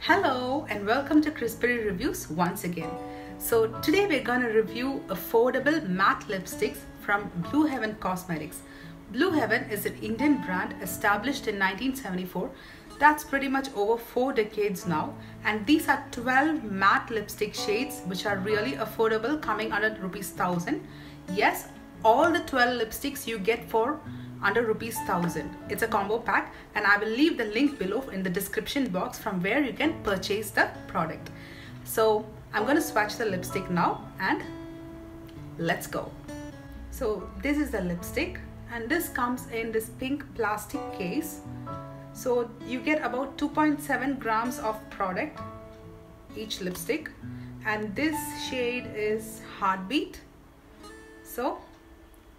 Hello and welcome to Cryssberry Reviews once again. So today we're going to review affordable matte lipsticks from Blue Heaven Cosmetics. Blue Heaven is an Indian brand established in 1974. That's pretty much over 4 decades now, and these are 12 matte lipstick shades which are really affordable, coming under ₹1000. Yes, all the 12 lipsticks you get for under ₹1000. It's a combo pack, and I will leave the link below in the description box from where you can purchase the product. So I'm going to swatch the lipstick now and let's go. So this is the lipstick, and this comes in this pink plastic case. So you get about 2.7 grams of product each lipstick, and this shade is Heartbeat. So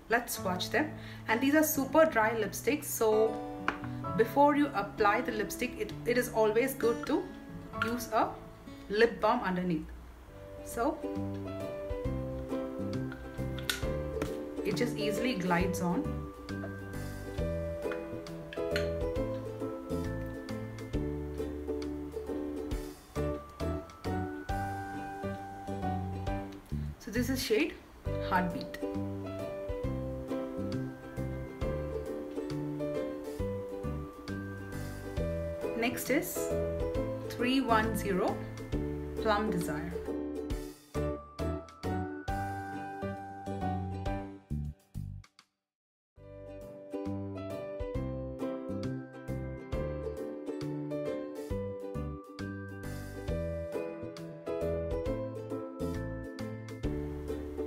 let's swatch them. And these are super dry lipsticks, so before you apply the lipstick, it is always good to use a lip balm underneath. So it just easily glides on. So this is shade Heartbeat. Next is 310 Plum Desire.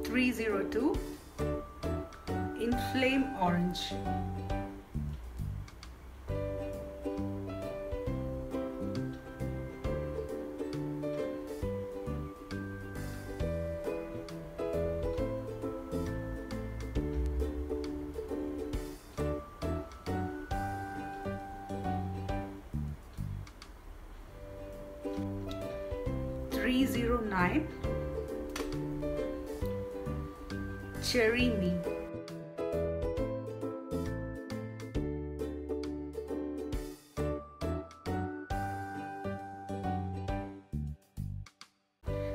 (302) Inflame Orange. (309) Cherry Me.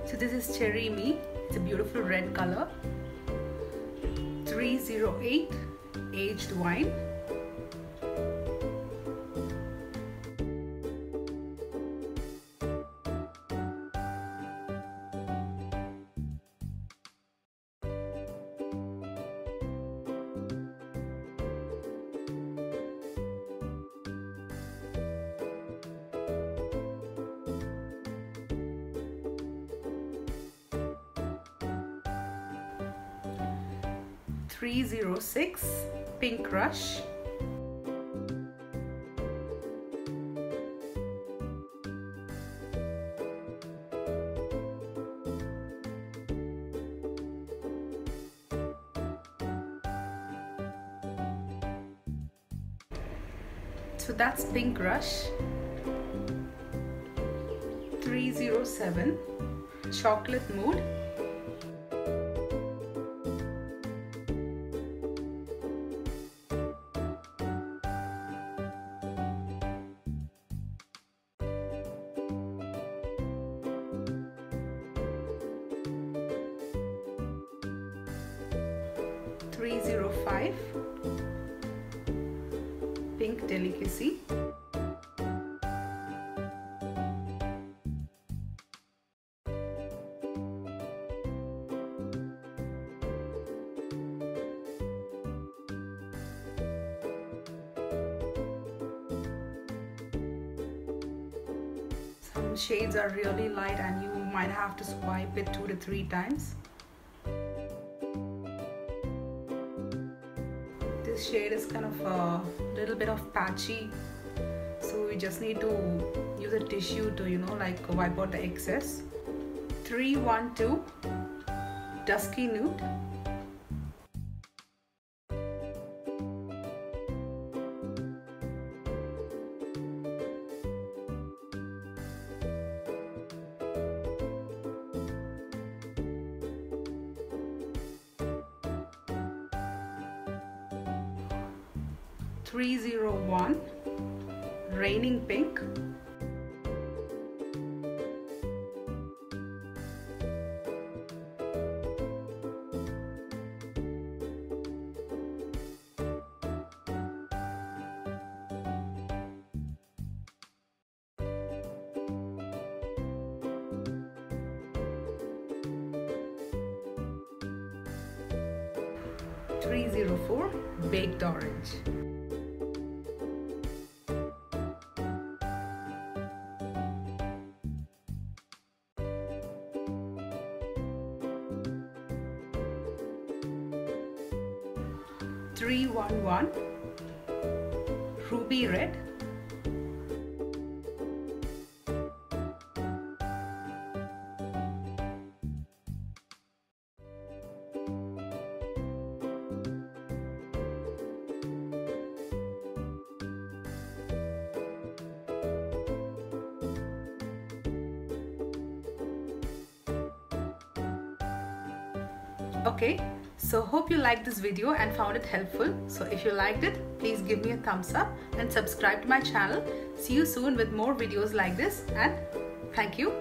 So this is Cherry Me. It's a beautiful red color. 308 Aged Wine. (306) Pink Rush. So that's Pink Rush. 307 Chocolate Mood. (305) Pink Delicacy. Some shades are really light and you might have to swipe it 2 to 3 times. This shade is kind of a little bit of patchy, so we just need to use a tissue to like wipe out the excess. 312 Dusky Nude. (301) Raining Pink. 304 Baked Orange. (311) Ruby Red. Okay, so hope you liked this video and found it helpful. So if you liked it, please give me a thumbs up and subscribe to my channel. See you soon with more videos like this, and thank you.